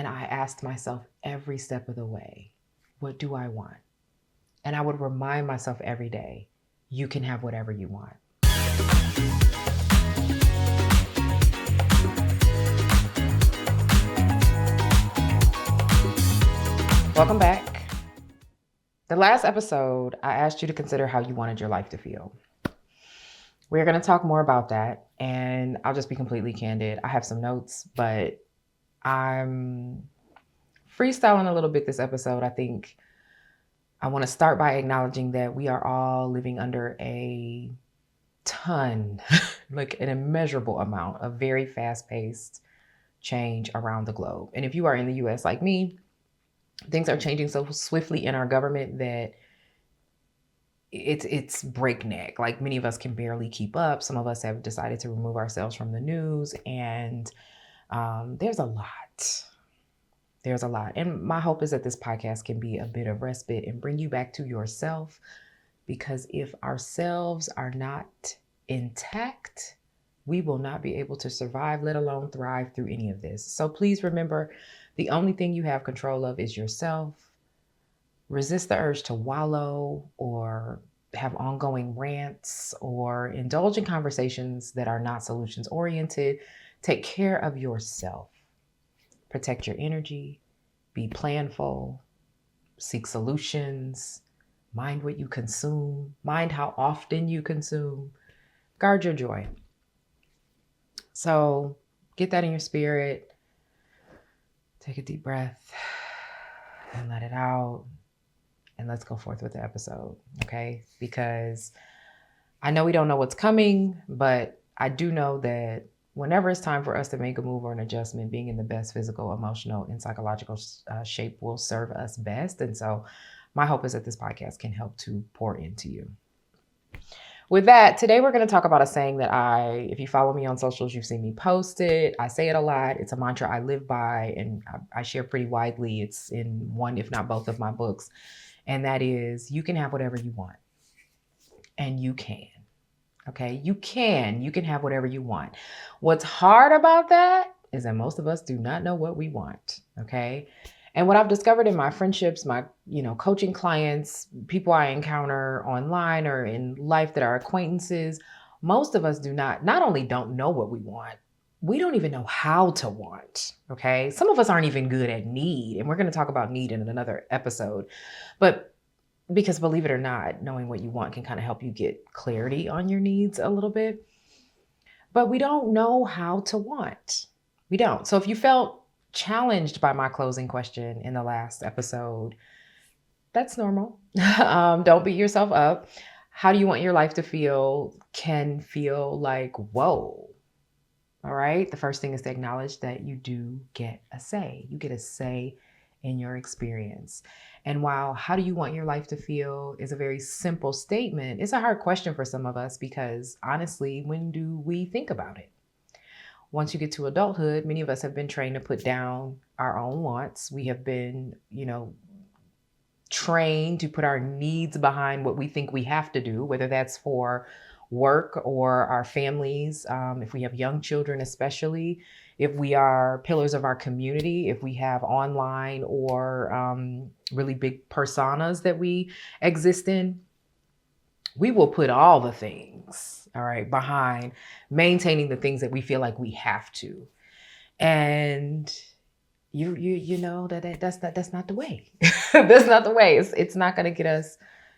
And I asked myself every step of the way, what do I want? And I would remind myself every day, you can have whatever you want. Welcome back. The last episode, I asked you to consider how you wanted your life to feel. We're going to talk more about that, and I'll just be completely candid. I have some notes, but I'm freestyling a little bit this episode. I think I want to start by acknowledging that we are all living under a ton, like an immeasurable amount of very fast-paced change around the globe. And if you are in the US like me, things are changing so swiftly in our government that it's breakneck. Like, many of us can barely keep up. Some of us have decided to remove ourselves from the news, and there's a lot. There's a lot. And my hope is that this podcast can be a bit of respite and bring you back to yourself, because if ourselves are not intact, we will not be able to survive, let alone thrive through any of this. So please remember, the only thing you have control of is yourself. Resist the urge to wallow or have ongoing rants or indulge in conversations that are not solutions oriented. Take care of yourself. Protect your energy. Be planful. Seek solutions. Mind what you consume. Mind how often you consume. Guard your joy. So get that in your spirit. Take a deep breath and let it out. And let's go forth with the episode, okay? Because I know we don't know what's coming, but I do know that whenever it's time for us to make a move or an adjustment, being in the best physical, emotional, and psychological shape will serve us best. And so my hope is that this podcast can help to pour into you. With that, today we're going to talk about a saying that if you follow me on socials, you've seen me post it. I say it a lot. It's a mantra I live by, and I share pretty widely. It's in one, if not both, of my books. And that is, you can have whatever you want. And you can. Okay? You can have whatever you want. What's hard about that is that most of us do not know what we want. Okay? And what I've discovered in my friendships, my, coaching clients, people I encounter online or in life that are acquaintances, most of us not only don't know what we want, we don't even know how to want. Okay. Some of us aren't even good at need. And we're going to talk about need in another episode. But because, believe it or not, knowing what you want can kind of help you get clarity on your needs a little bit. But we don't know how to want. We don't. So if you felt challenged by my closing question in the last episode, that's normal. Don't beat yourself up. How do you want your life to feel can feel like, whoa. All right. The first thing is to acknowledge that you do get a say. You get a say in your experience. And while how do you want your life to feel is a very simple statement, it's a hard question for some of us because honestly, when do we think about it? Once you get to adulthood, many of us have been trained to put down our own wants. We have been, trained to put our needs behind what we think we have to do, whether that's for work or our families, if we have young children especially, if we are pillars of our community, if we have online or really big personas that we exist in, we will put all the things, all right, behind maintaining the things that we feel like we have to. And you know that's not the way. That's not the way. It's not going to get us,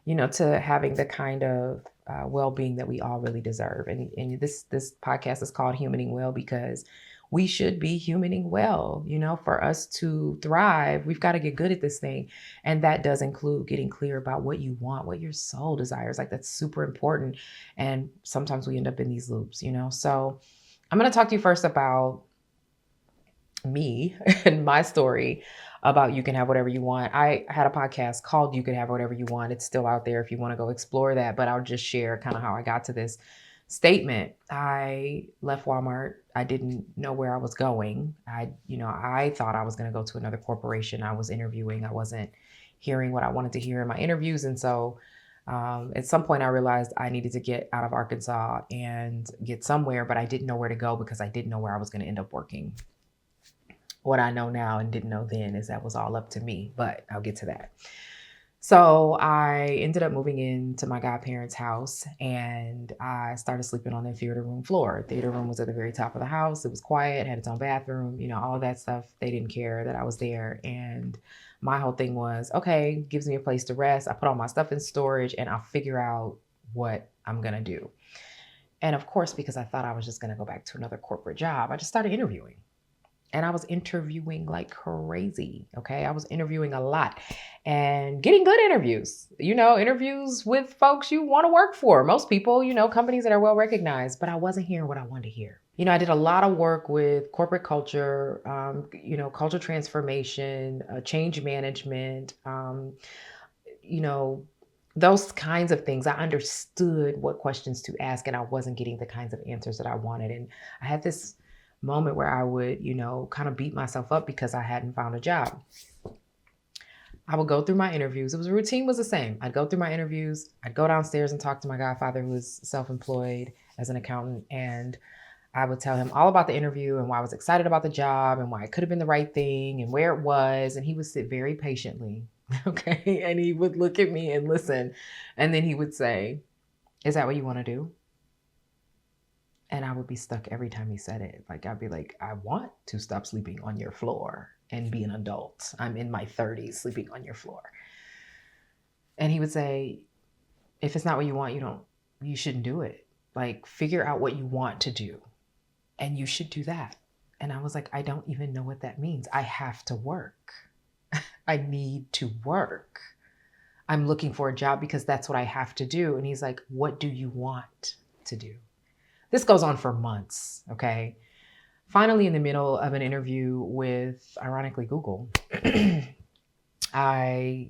to having the kind of well-being that we all really deserve. And this podcast is called Humaning Well because we should be humaning well. For us to thrive, we've got to get good at this thing. And that does include getting clear about what you want, what your soul desires. Like, that's super important. And sometimes we end up in these loops, So I'm going to talk to you first about me and my story about you can have whatever you want. I had a podcast called You Can Have Whatever You Want. It's still out there if you want to go explore that, but I'll just share kind of how I got to this statement. I left Walmart. I didn't know where I was going. I thought I was going to go to another corporation. I was interviewing. I wasn't hearing what I wanted to hear in my interviews. And so at some point I realized I needed to get out of Arkansas and get somewhere, but I didn't know where to go because I didn't know where I was going to end up working. What I know now and didn't know then is that was all up to me, but I'll get to that. So I ended up moving into my godparents' house and I started sleeping on their theater room floor. Theater room was at the very top of the house. It was quiet, had its own bathroom, all of that stuff. They didn't care that I was there. And my whole thing was, okay, gives me a place to rest. I put all my stuff in storage and I'll figure out what I'm going to do. And of course, because I thought I was just going to go back to another corporate job, I just started interviewing. And I was interviewing like crazy. Okay. I was interviewing a lot and getting good interviews, interviews with folks you want to work for. Most people, companies that are well recognized, but I wasn't hearing what I wanted to hear. I did a lot of work with corporate culture, culture transformation, change management, those kinds of things. I understood what questions to ask and I wasn't getting the kinds of answers that I wanted. And I had this moment where I would, kind of beat myself up because I hadn't found a job. I would go through my interviews. The routine was the same. I'd go through my interviews. I'd go downstairs and talk to my godfather who was self-employed as an accountant. And I would tell him all about the interview and why I was excited about the job and why it could have been the right thing and where it was. And he would sit very patiently. Okay. And he would look at me and listen. And then he would say, "Is that what you want to do?" And I would be stuck every time he said it. Like, I'd be like, "I want to stop sleeping on your floor and be an adult. I'm in my 30s sleeping on your floor." And he would say, "If it's not what you want, you shouldn't do it. Like, figure out what you want to do and you should do that." And I was like, "I don't even know what that means. I have to work. I need to work. I'm looking for a job because that's what I have to do." And he's like, "What do you want to do?" This goes on for months, okay? Finally, in the middle of an interview with, ironically, Google, I,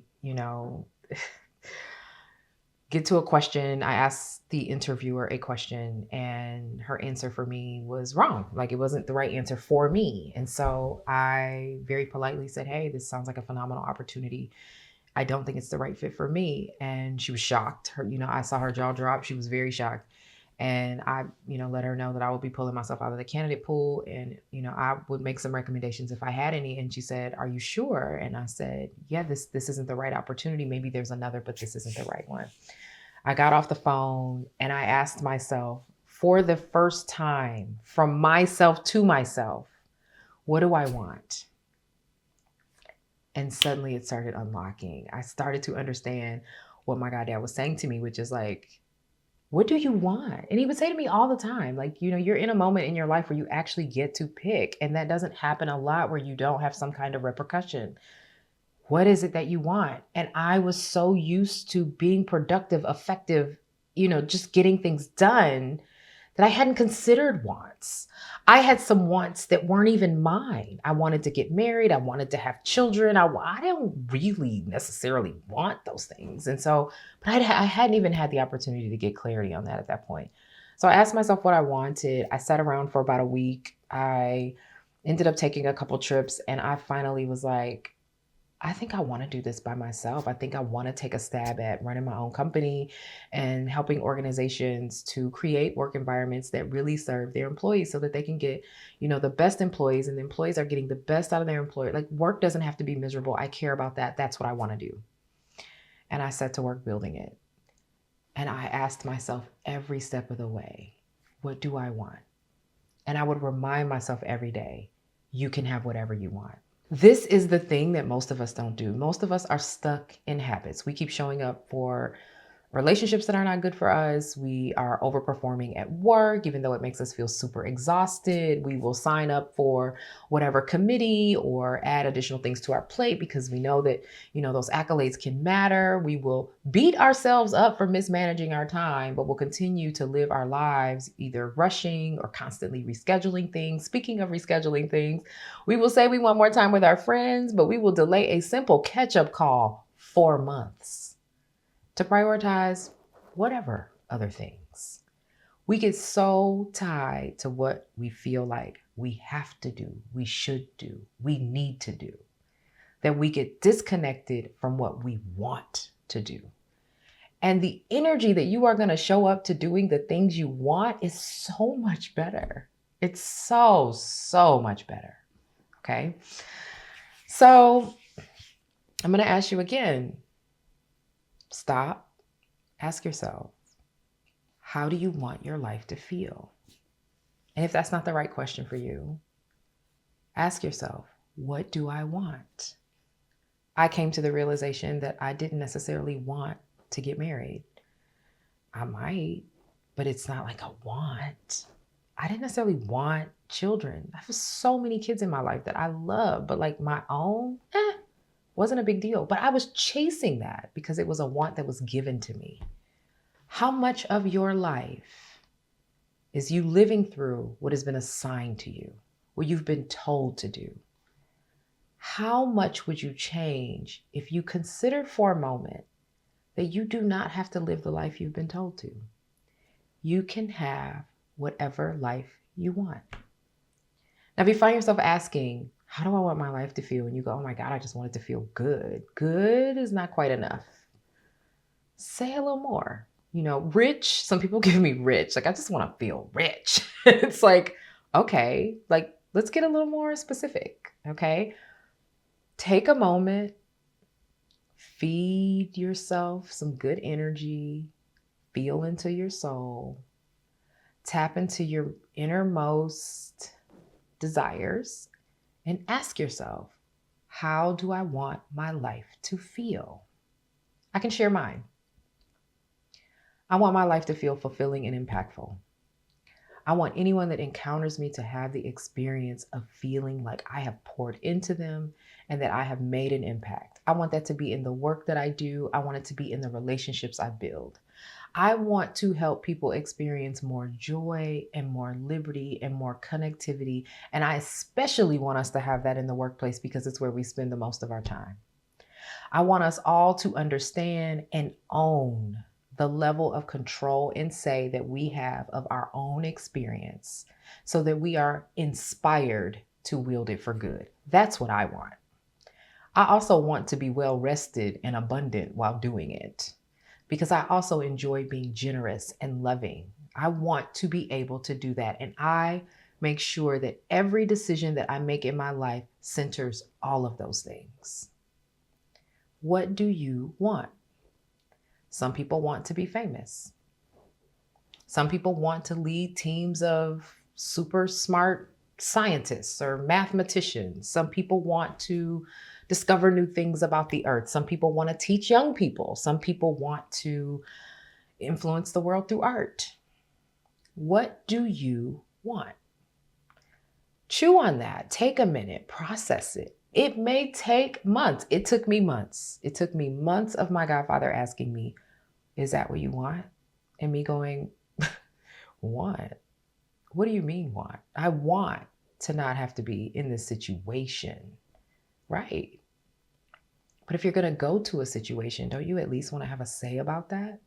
get to a question. I asked the interviewer a question and her answer for me was wrong. Like, it wasn't the right answer for me. And so I very politely said, "Hey, this sounds like a phenomenal opportunity. I don't think it's the right fit for me." And she was shocked. I saw her jaw drop. She was very shocked. And I, let her know that I would be pulling myself out of the candidate pool and, I would make some recommendations if I had any. And she said, "Are you sure?" And I said, "Yeah, this isn't the right opportunity. Maybe there's another, but this isn't the right one." I got off the phone and I asked myself for the first time from myself to myself, what do I want? And suddenly it started unlocking. I started to understand what my goddad was saying to me, which is like, what do you want? And he would say to me all the time, like, you're in a moment in your life where you actually get to pick. And that doesn't happen a lot where you don't have some kind of repercussion. What is it that you want? And I was so used to being productive, effective, just getting things done that I hadn't considered wants. I had some wants that weren't even mine. I wanted to get married. I wanted to have children. I don't really necessarily want those things. And so, but I hadn't even had the opportunity to get clarity on that at that point. So I asked myself what I wanted. I sat around for about a week. I ended up taking a couple trips and I finally was like, I think I want to do this by myself. I think I want to take a stab at running my own company and helping organizations to create work environments that really serve their employees so that they can get, the best employees and the employees are getting the best out of their employer. Like, work doesn't have to be miserable. I care about that. That's what I want to do. And I set to work building it. And I asked myself every step of the way, what do I want? And I would remind myself every day, you can have whatever you want. This is the thing that most of us don't do. Most of us are stuck in habits. We keep showing up for relationships that are not good for us. We are overperforming at work, even though it makes us feel super exhausted. We will sign up for whatever committee or add additional things to our plate because we know that, those accolades can matter. We will beat ourselves up for mismanaging our time, but we'll continue to live our lives either rushing or constantly rescheduling things. Speaking of rescheduling things, we will say we want more time with our friends, but we will delay a simple catch-up call for months to prioritize whatever other things. We get so tied to what we feel like we have to do, we should do, we need to do, that we get disconnected from what we want to do. And the energy that you are going to show up to doing the things you want is so much better. It's so much better. Okay. So I'm going to ask you again. Stop. Ask yourself, how do you want your life to feel? And if that's not the right question for you, ask yourself, what do I want? I came to the realization that I didn't necessarily want to get married. I might, but it's not like a want. I didn't necessarily want children. I have so many kids in my life that I love, but like my own, wasn't a big deal. But I was chasing that because it was a want that was given to me. How much of your life is you living through what has been assigned to you, what you've been told to do? How much would you change if you considered for a moment that you do not have to live the life you've been told to? You can have whatever life you want. Now, if you find yourself asking, how do I want my life to feel? And you go, oh my God, I just want it to feel good. Good is not quite enough. Say a little more. Rich, some people give me rich. Like, I just want to feel rich. It's like, okay, like, let's get a little more specific, okay? Take a moment, feed yourself some good energy, feel into your soul, tap into your innermost desires, and ask yourself, how do I want my life to feel? I can share mine. I want my life to feel fulfilling and impactful. I want anyone that encounters me to have the experience of feeling like I have poured into them and that I have made an impact. I want that to be in the work that I do. I want it to be in the relationships I build. I want to help people experience more joy and more liberty and more connectivity. And I especially want us to have that in the workplace because it's where we spend the most of our time. I want us all to understand and own the level of control and say that we have of our own experience so that we are inspired to wield it for good. That's what I want. I also want to be well rested and abundant while doing it because I also enjoy being generous and loving. I want to be able to do that. And I make sure that every decision that I make in my life centers all of those things. What do you want? Some people want to be famous. Some people want to lead teams of super smart scientists or mathematicians. Some people want to discover new things about the earth. Some people want to teach young people. Some people want to influence the world through art. What do you want? Chew on that. Take a minute, process it. It may take months. It took me months. It took me months of my godfather asking me, is that what you want? And me going, want? What do you mean want? I want to not have to be in this situation, right? But if you're going to go to a situation, don't you at least want to have a say about that?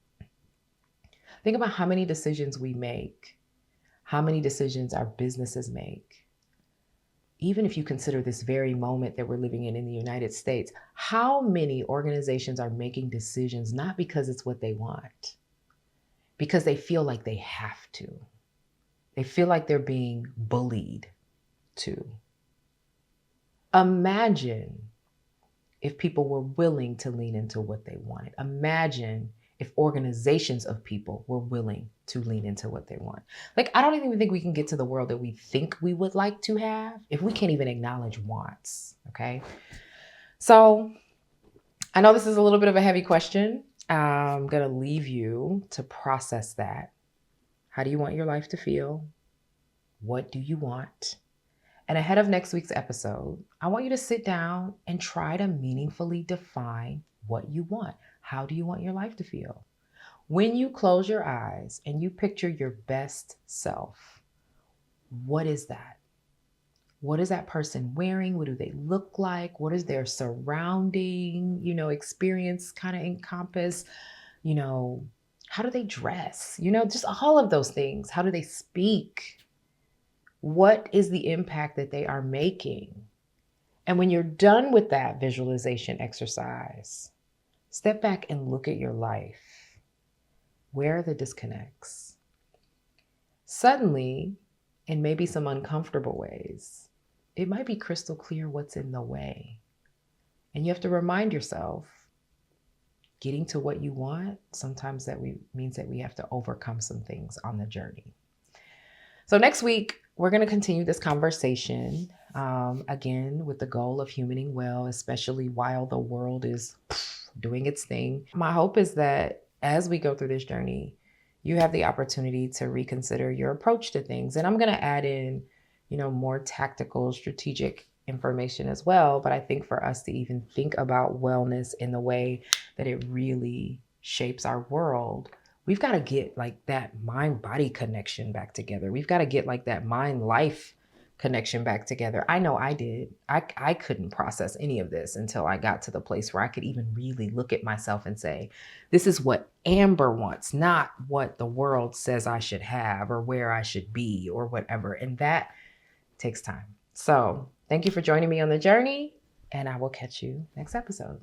Think about how many decisions we make, how many decisions our businesses make. Even if you consider this very moment that we're living in the United States, how many organizations are making decisions not because it's what they want, because they feel like they have to. They feel like they're being bullied to. Imagine if people were willing to lean into what they wanted. Imagine if organizations of people were willing to lean into what they want. Like, I don't even think we can get to the world that we think we would like to have if we can't even acknowledge wants, okay? So I know this is a little bit of a heavy question. I'm going to leave you to process that. How do you want your life to feel? What do you want? And ahead of next week's episode, I want you to sit down and try to meaningfully define what you want. How do you want your life to feel? When you close your eyes and you picture your best self, what is that? What is that person wearing? What do they look like? What is their surrounding, experience kind of encompass? How do they dress? Just all of those things. How do they speak? What is the impact that they are making? And when you're done with that visualization exercise, step back and look at your life. Where are the disconnects? Suddenly, in maybe some uncomfortable ways, it might be crystal clear what's in the way. And you have to remind yourself, getting to what you want, sometimes means that we have to overcome some things on the journey. So next week, we're going to continue this conversation, again, with the goal of humaning well, especially while the world is doing its thing. My hope is that as we go through this journey, you have the opportunity to reconsider your approach to things. And I'm going to add in, more tactical, strategic information as well. But I think for us to even think about wellness in the way that it really shapes our world, we've got to get like that mind-body connection back together. We've got to get like that mind-life connection back together. I know I did. I couldn't process any of this until I got to the place where I could even really look at myself and say, this is what Amber wants, not what the world says I should have or where I should be or whatever. And that takes time. So thank you for joining me on the journey, and I will catch you next episode.